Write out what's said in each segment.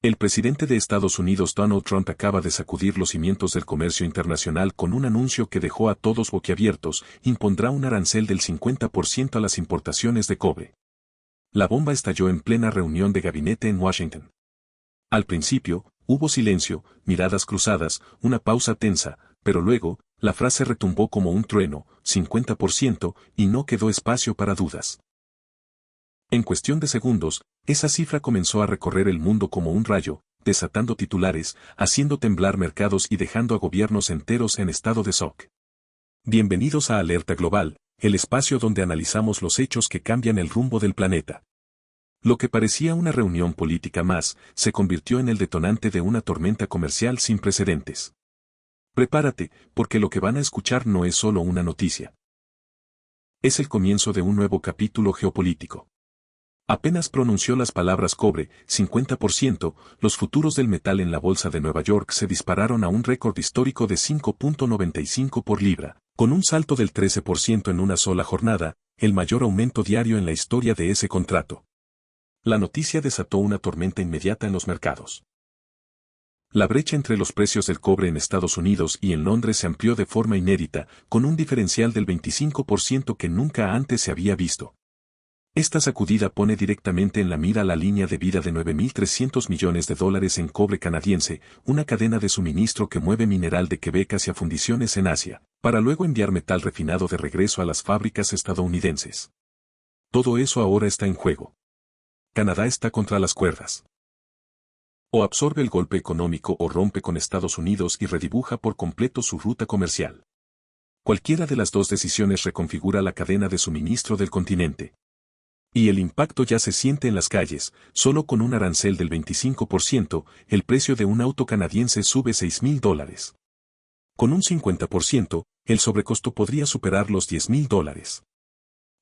El presidente de Estados Unidos Donald Trump acaba de sacudir los cimientos del comercio internacional con un anuncio que dejó a todos boquiabiertos: impondrá un arancel del 50% a las importaciones de cobre. La bomba estalló en plena reunión de gabinete en Washington. Al principio, hubo silencio, miradas cruzadas, una pausa tensa, pero luego, la frase retumbó como un trueno: 50%, y no quedó espacio para dudas. En cuestión de segundos, esa cifra comenzó a recorrer el mundo como un rayo, desatando titulares, haciendo temblar mercados y dejando a gobiernos enteros en estado de shock. Bienvenidos a Alerta Global, el espacio donde analizamos los hechos que cambian el rumbo del planeta. Lo que parecía una reunión política más, se convirtió en el detonante de una tormenta comercial sin precedentes. Prepárate, porque lo que van a escuchar no es solo una noticia. Es el comienzo de un nuevo capítulo geopolítico. Apenas pronunció las palabras cobre, 50%, los futuros del metal en la bolsa de Nueva York se dispararon a un récord histórico de 5.95 por libra, con un salto del 13% en una sola jornada, el mayor aumento diario en la historia de ese contrato. La noticia desató una tormenta inmediata en los mercados. La brecha entre los precios del cobre en Estados Unidos y en Londres se amplió de forma inédita, con un diferencial del 25% que nunca antes se había visto. Esta sacudida pone directamente en la mira la línea de vida de 9.300 millones de dólares en cobre canadiense, una cadena de suministro que mueve mineral de Quebec hacia fundiciones en Asia, para luego enviar metal refinado de regreso a las fábricas estadounidenses. Todo eso ahora está en juego. Canadá está contra las cuerdas. O absorbe el golpe económico o rompe con Estados Unidos y redibuja por completo su ruta comercial. Cualquiera de las dos decisiones reconfigura la cadena de suministro del continente. Y el impacto ya se siente en las calles: solo con un arancel del 25%, el precio de un auto canadiense sube $6,000. Con un 50%, el sobrecosto podría superar los $10,000.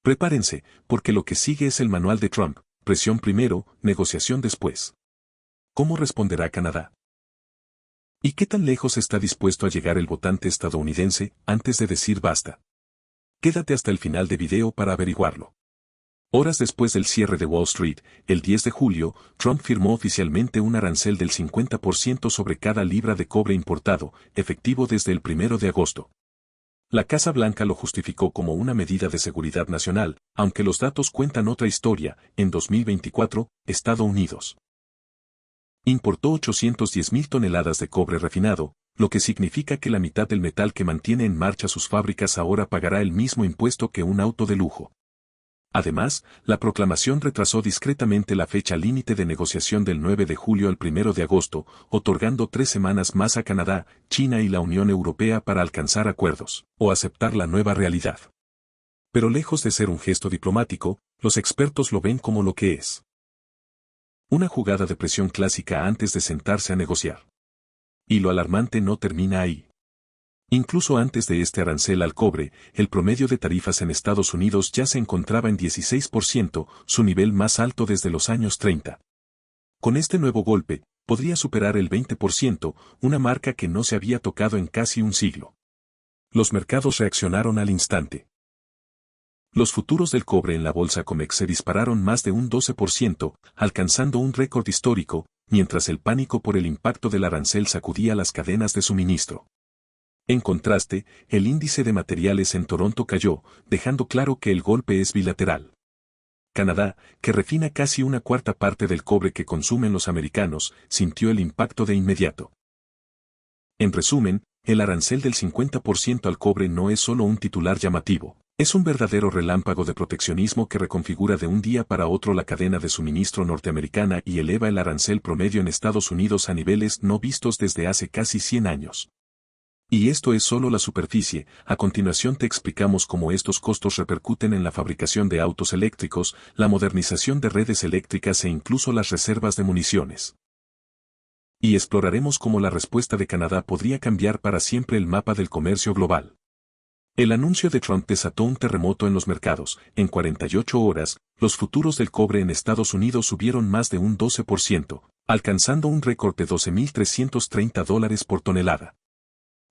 Prepárense, porque lo que sigue es el manual de Trump: presión primero, negociación después. ¿Cómo responderá Canadá? ¿Y qué tan lejos está dispuesto a llegar el votante estadounidense antes de decir basta? Quédate hasta el final de video para averiguarlo. Horas después del cierre de Wall Street, el 10 de julio, Trump firmó oficialmente un arancel del 50% sobre cada libra de cobre importado, efectivo desde el 1 de agosto. La Casa Blanca lo justificó como una medida de seguridad nacional, aunque los datos cuentan otra historia. En 2024, Estados Unidos importó 810,000 toneladas de cobre refinado, lo que significa que la mitad del metal que mantiene en marcha sus fábricas ahora pagará el mismo impuesto que un auto de lujo. Además, la proclamación retrasó discretamente la fecha límite de negociación del 9 de julio al 1 de agosto, otorgando 3 semanas más a Canadá, China y la Unión Europea para alcanzar acuerdos, o aceptar la nueva realidad. Pero lejos de ser un gesto diplomático, los expertos lo ven como lo que es: una jugada de presión clásica antes de sentarse a negociar. Y lo alarmante no termina ahí. Incluso antes de este arancel al cobre, el promedio de tarifas en Estados Unidos ya se encontraba en 16%, su nivel más alto desde los años 30. Con este nuevo golpe, podría superar el 20%, una marca que no se había tocado en casi un siglo. Los mercados reaccionaron al instante. Los futuros del cobre en la bolsa COMEX se dispararon más de un 12%, alcanzando un récord histórico, mientras el pánico por el impacto del arancel sacudía las cadenas de suministro. En contraste, el índice de materiales en Toronto cayó, dejando claro que el golpe es bilateral. Canadá, que refina casi una cuarta parte del cobre que consumen los americanos, sintió el impacto de inmediato. En resumen, el arancel del 50% al cobre no es solo un titular llamativo, es un verdadero relámpago de proteccionismo que reconfigura de un día para otro la cadena de suministro norteamericana y eleva el arancel promedio en Estados Unidos a niveles no vistos desde hace casi 100 años. Y esto es solo la superficie. A continuación te explicamos cómo estos costos repercuten en la fabricación de autos eléctricos, la modernización de redes eléctricas e incluso las reservas de municiones. Y exploraremos cómo la respuesta de Canadá podría cambiar para siempre el mapa del comercio global. El anuncio de Trump desató un terremoto en los mercados. En 48 horas, los futuros del cobre en Estados Unidos subieron más de un 12%, alcanzando un récord de $12,330 por tonelada.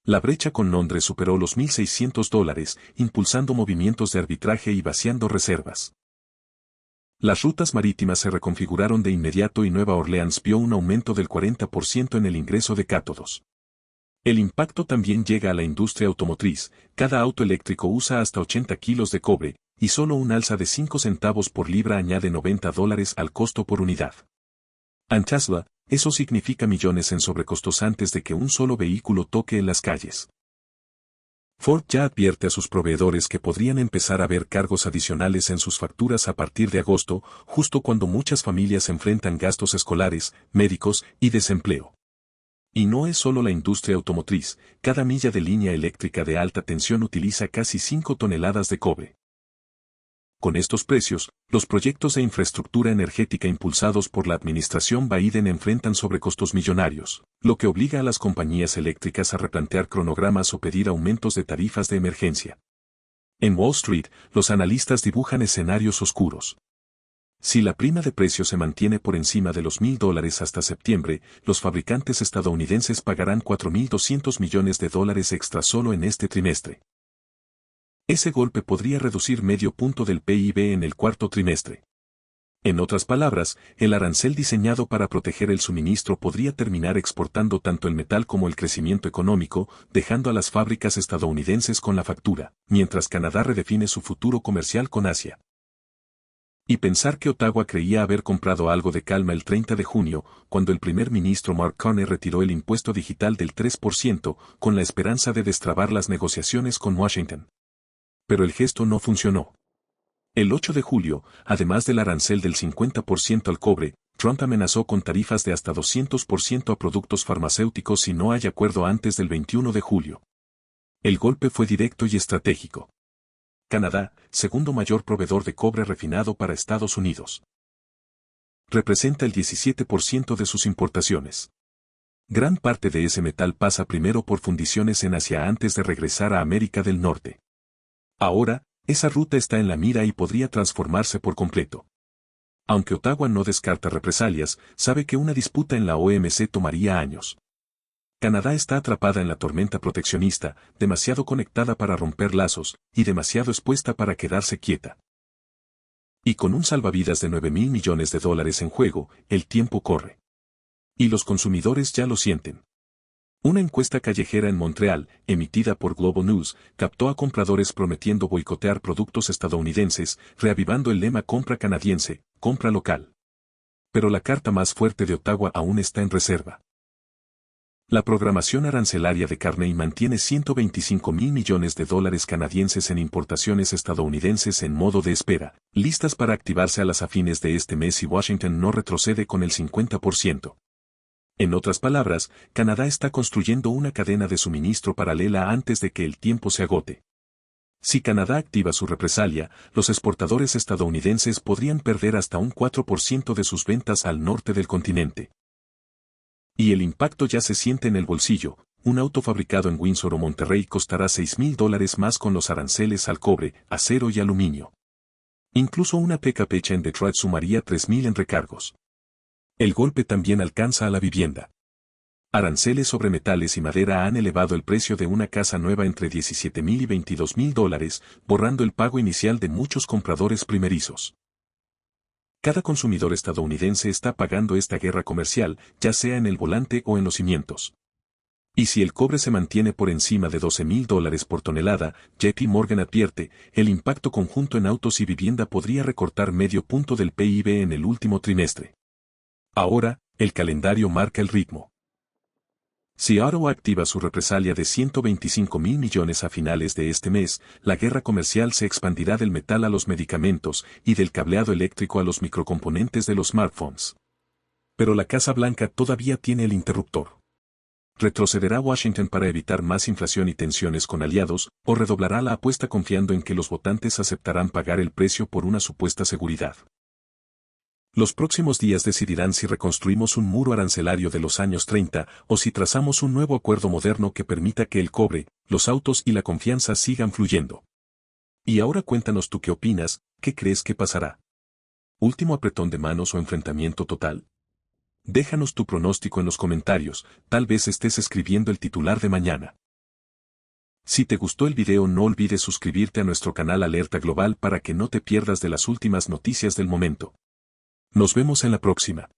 La brecha con Londres superó los $1,600, impulsando movimientos de arbitraje y vaciando reservas. Las rutas marítimas se reconfiguraron de inmediato y Nueva Orleans vio un aumento del 40% en el ingreso de cátodos. El impacto también llega a la industria automotriz. Cada auto eléctrico usa hasta 80 kilos de cobre, y solo un alza de 5 centavos por libra añade $90 al costo por unidad. En Tesla, eso significa millones en sobrecostos antes de que un solo vehículo toque en las calles. Ford ya advierte a sus proveedores que podrían empezar a ver cargos adicionales en sus facturas a partir de agosto, justo cuando muchas familias enfrentan gastos escolares, médicos y desempleo. Y no es solo la industria automotriz, cada milla de línea eléctrica de alta tensión utiliza casi 5 toneladas de cobre. Con estos precios, los proyectos de infraestructura energética impulsados por la administración Biden enfrentan sobrecostos millonarios, lo que obliga a las compañías eléctricas a replantear cronogramas o pedir aumentos de tarifas de emergencia. En Wall Street, los analistas dibujan escenarios oscuros. Si la prima de precios se mantiene por encima de los $1,000 hasta septiembre, los fabricantes estadounidenses pagarán $4.200 millones extra solo en este trimestre. Ese golpe podría reducir medio punto del PIB en el cuarto trimestre. En otras palabras, el arancel diseñado para proteger el suministro podría terminar exportando tanto el metal como el crecimiento económico, dejando a las fábricas estadounidenses con la factura, mientras Canadá redefine su futuro comercial con Asia. Y pensar que Ottawa creía haber comprado algo de calma el 30 de junio, cuando el primer ministro Mark Carney retiró el impuesto digital del 3%, con la esperanza de destrabar las negociaciones con Washington. Pero el gesto no funcionó. El 8 de julio, además del arancel del 50% al cobre, Trump amenazó con tarifas de hasta 200% a productos farmacéuticos si no hay acuerdo antes del 21 de julio. El golpe fue directo y estratégico. Canadá, segundo mayor proveedor de cobre refinado para Estados Unidos. Representa el 17% de sus importaciones. Gran parte de ese metal pasa primero por fundiciones en Asia antes de regresar a América del Norte. Ahora, esa ruta está en la mira y podría transformarse por completo. Aunque Ottawa no descarta represalias, sabe que una disputa en la OMC tomaría años. Canadá está atrapada en la tormenta proteccionista, demasiado conectada para romper lazos, y demasiado expuesta para quedarse quieta. Y con un salvavidas de $9,000 millones en juego, el tiempo corre. Y los consumidores ya lo sienten. Una encuesta callejera en Montreal, emitida por Global News, captó a compradores prometiendo boicotear productos estadounidenses, reavivando el lema compra canadiense, compra local. Pero la carta más fuerte de Ottawa aún está en reserva. La programación arancelaria de Carney mantiene $125,000 millones canadienses en importaciones estadounidenses en modo de espera, listas para activarse a las afines de este mes si Washington no retrocede con el 50%. En otras palabras, Canadá está construyendo una cadena de suministro paralela antes de que el tiempo se agote. Si Canadá activa su represalia, los exportadores estadounidenses podrían perder hasta un 4% de sus ventas al norte del continente. Y el impacto ya se siente en el bolsillo. Un auto fabricado en Windsor o Monterrey costará $6,000 más con los aranceles al cobre, acero y aluminio. Incluso una pick-up hecha en Detroit sumaría $3,000 en recargos. El golpe también alcanza a la vivienda. Aranceles sobre metales y madera han elevado el precio de una casa nueva entre $17,000 y $22,000, borrando el pago inicial de muchos compradores primerizos. Cada consumidor estadounidense está pagando esta guerra comercial, ya sea en el volante o en los cimientos. Y si el cobre se mantiene por encima de $12,000 por tonelada, JP Morgan advierte, el impacto conjunto en autos y vivienda podría recortar medio punto del PIB en el último trimestre. Ahora, el calendario marca el ritmo. Si Ottawa activa su represalia de $125,000 millones a finales de este mes, la guerra comercial se expandirá del metal a los medicamentos y del cableado eléctrico a los microcomponentes de los smartphones. Pero la Casa Blanca todavía tiene el interruptor. ¿Retrocederá Washington para evitar más inflación y tensiones con aliados, o redoblará la apuesta confiando en que los votantes aceptarán pagar el precio por una supuesta seguridad? Los próximos días decidirán si reconstruimos un muro arancelario de los años 30 o si trazamos un nuevo acuerdo moderno que permita que el cobre, los autos y la confianza sigan fluyendo. Y ahora cuéntanos tú qué opinas, ¿qué crees que pasará? ¿Último apretón de manos o enfrentamiento total? Déjanos tu pronóstico en los comentarios, tal vez estés escribiendo el titular de mañana. Si te gustó el video no olvides suscribirte a nuestro canal Alerta Global para que no te pierdas de las últimas noticias del momento. Nos vemos en la próxima.